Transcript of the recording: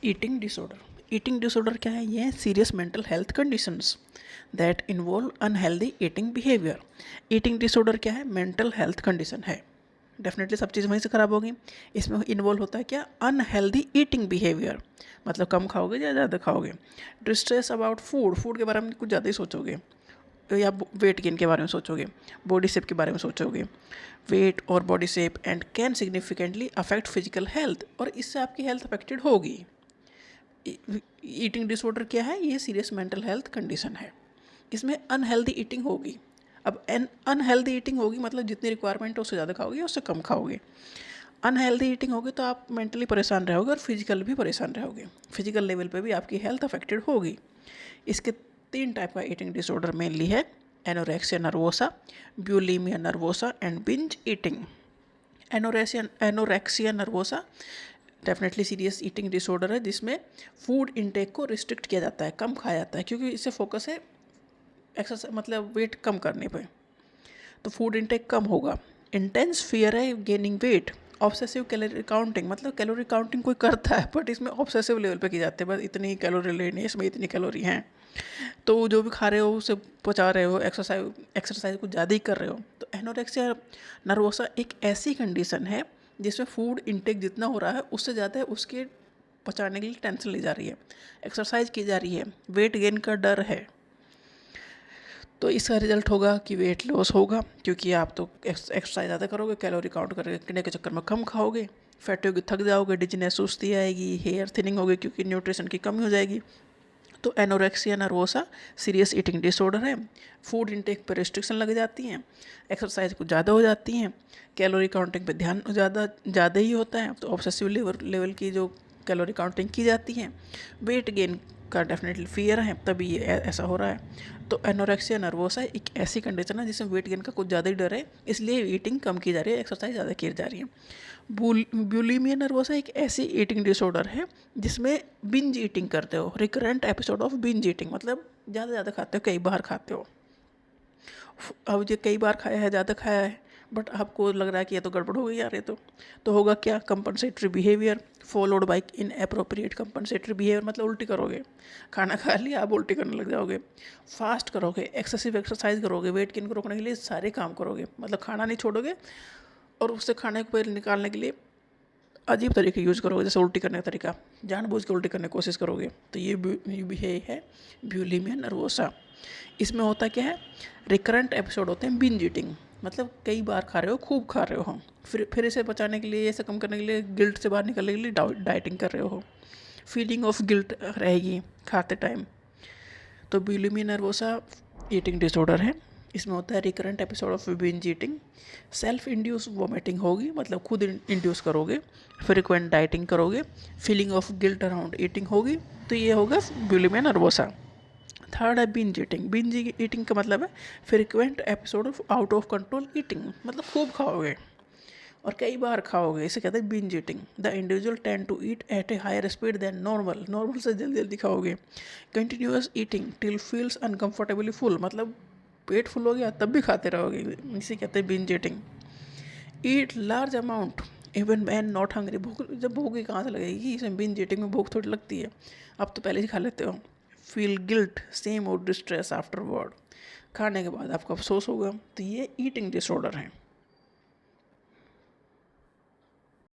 Eating disorder क्या है? ये serious mental health conditions that involve unhealthy eating behaviour. Eating disorder क्या है? मेंटल हेल्थ कंडीशन है। डेफिनेटली सब चीज़ वहीं से खराब होगी। इसमें इन्वॉल्व होता है क्या? अनहेल्दी ईटिंग बिहेवियर, मतलब कम खाओगे या ज़्यादा खाओगे। डिस्ट्रेस अबाउट फूड के बारे में कुछ ज़्यादा ही सोचोगे, या वेट गेन के बारे में सोचोगे, बॉडी शेप के बारे में सोचोगे। वेट और body shape and can significantly affect physical health, और इससे आपकी हेल्थ अफेक्टेड होगी। ईटिंग डिसऑर्डर क्या है? ये सीरियस मेंटल हेल्थ कंडीशन है। इसमें अनहेल्दी ईटिंग होगी। अब अनहेल्दी ईटिंग होगी मतलब जितनी रिक्वायरमेंट है उससे ज़्यादा खाओगे या उससे कम खाओगे। अनहेल्दी ईटिंग होगी तो आप मेंटली परेशान रहोगे और फिजिकल भी परेशान रहोगे। फिजिकल लेवल पे भी आपकी हेल्थ अफेक्टेड होगी। इसके 3 टाइप का ईटिंग डिसऑर्डर मेनली है: anorexia nervosa, bulimia nervosa and binge eating. Anorexia nervosa definitely serious eating disorder है जिसमें फूड इनटेक को रिस्ट्रिक्ट किया जाता है, कम खाया जाता है, क्योंकि इससे फोकस है एक्सरसाइज मतलब वेट कम करने पे, तो फूड इनटेक कम होगा। इंटेंस फियर है gaining weight. Obsessive calorie counting, मतलब कैलोरी काउंटिंग कोई करता है बट इसमें ऑब्सेसिव लेवल पे की जाती है, बस इतनी कैलोरी लेनी है, इसमें इतनी कैलोरी हैं, तो जो भी खा रहे हो उसे पचा रहे हो, एक्सरसाइज कुछ ज़्यादा ही कर रहे हो। तो एनोरेक्सिया नर्वोसा एक ऐसी कंडीशन है जिसमें फूड इनटेक जितना हो रहा है उससे ज़्यादा है, उसके पचाने के लिए टेंशन ली जा रही है, एक्सरसाइज की जा रही है, वेट गेन का डर है, तो इसका रिजल्ट होगा कि वेट लॉस होगा, क्योंकि आप तो एक्सरसाइज ज़्यादा करोगे, कैलोरी काउंट करने के चक्कर में कम खाओगे, फैट होगी, थक जाओगे, डिजीनेस, सुस्ती आएगी, हेयर थिनिंग होगी क्योंकि न्यूट्रिशन की कमी हो जाएगी। तो anorexia nervosa serious eating disorder है। फूड इनटेक पर रिस्ट्रिक्शन लग जाती हैं, एक्सरसाइज कुछ ज़्यादा हो जाती हैं, कैलोरी काउंटिंग पे ध्यान ज़्यादा ही होता है, तो ऑब्सेसिव लेवल की जो कैलोरी काउंटिंग की जाती है। वेट गेन का डेफिनेटली फियर है, तभी ये ऐसा हो रहा है। तो एनोरेक्सिया नर्वोसा एक ऐसी कंडीशन है जिसमें वेट गेन का कुछ ज़्यादा ही डर है, इसलिए ईटिंग कम की जा रही है, एक्सरसाइज ज़्यादा की जा रही है। ब्यूलिमिया नर्वोसा एक ऐसी ईटिंग डिसऑर्डर है जिसमें बिंज ईटिंग करते हो, recurrent episode of binge eating, मतलब ज़्यादा खाते हो, कई बार खाते हो। अब ये कई बार खाया है, ज़्यादा खाया है, बट आपको लग रहा है कि ये तो गड़बड़ हो गई यार, ये तो होगा क्या? Compensatory behaviour followed by in appropriate compensatory behaviour, मतलब उल्टी करोगे, खाना खा लिया आप उल्टी करने लग जाओगे, फास्ट करोगे, एक्सेसिव एक्सरसाइज करोगे, वेट गेन को रोकने के लिए सारे काम करोगे, मतलब खाना नहीं छोड़ोगे और उससे खाने को निकालने के लिए अजीब तरीके यूज़ करोगे, जैसे उल्टी करने का तरीका, जानबूझ के उल्टी करने की कोशिश करोगे, तो ये भी है ब्यूलिमिया नर्वोसा। इसमें होता क्या है? रिकरेंट एपिसोड होते हैं बिंज ईटिंग, मतलब कई बार खा रहे हो, खूब खा रहे हो, फिर इसे बचाने के लिए, इसे कम करने के लिए, गिल्ट से बाहर निकलने के लिए डाइटिंग कर रहे हो, फीलिंग ऑफ गिल्ट रहेगी खाते टाइम। तो ब्यूलिमिया नर्वोसा ईटिंग डिसऑर्डर है। इसमें होता है recurrent episode of binge eating, self induce vomiting होगी, मतलब खुद इंड्यूस करोगे, फ्रिक्वेंट डाइटिंग करोगे, feeling of guilt around eating होगी, तो ये होगा ब्यूलिमिया नर्वोसा। थर्ड है बिंज ईटिंग। बिंज ईटिंग का मतलब है frequent episode of out of control eating, मतलब खूब खाओगे और कई बार खाओगे, इसे कहते हैं binge eating. The individual tend to eat at a higher speed than normal से जल्दी जल्दी खाओगे। Continuous eating till feels uncomfortably full, मतलब पेट फुल हो गया तब भी खाते रहोगे, इसे कहते हैं binge eating. Eat large amount even when not hungry, भूख जब भूख कहाँ से लगेगी, इसमें बिंज ईटिंग में भूख थोड़ी लगती है, अब तो पहले ही खा लेते हो। फील गिल्ट सेम और डिस्ट्रेस आफ्टरवर्ड, खाने के बाद आपको अफसोस होगा, तो ये ईटिंग डिसऑर्डर है।